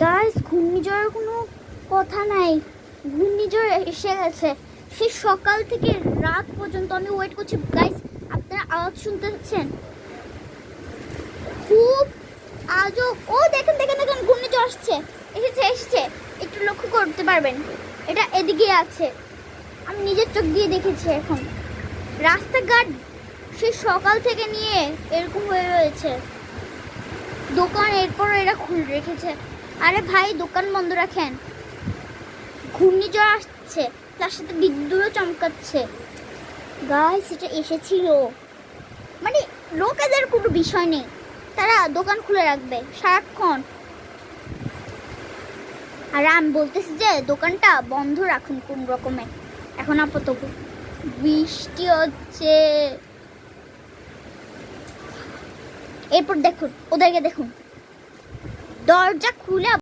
Guys, ঘূর্ণিঝড়ের কোনো কথা নাই। ঘূর্ণিঝড় এসে গেছে। সেই সকাল থেকে রাত পর্যন্ত আমি ওয়েট করছি। গাইস, আপনারা আওয়াজ শুনতে পাচ্ছেন? খুব আজব। ও দেখেন দেখেন দেখেন, ঘূর্ণিঝড় আসছে। এসেছে। একটু লক্ষ্য করতে পারবেন, এটা এদিকে আছে। আমি নিজের চোখ দিয়ে দেখেছি। এখন রাস্তাঘাট সেই সকাল থেকে নিয়ে এরকম হয়ে রয়েছে। দোকান এরপর এরা খুলে রেখেছে। আরে ভাই, দোকান বন্ধ রাখেন। ঘূর্ণিঝড় আসছে, তার সাথে বিদ্যুৎও চমকাচ্ছে। গাইস, এটা এসেছিল মানে লোকেদের কোনো বিষয় নেই, তারা দোকান খুলে রাখবে সারাক্ষণ। আর আমি বলতেছি যে দোকানটা বন্ধ রাখুন কোন রকমে। এখন আপাতত বৃষ্টি হচ্ছে। এরপর দেখুন, ওদেরকে দেখুন, দরজা খুলে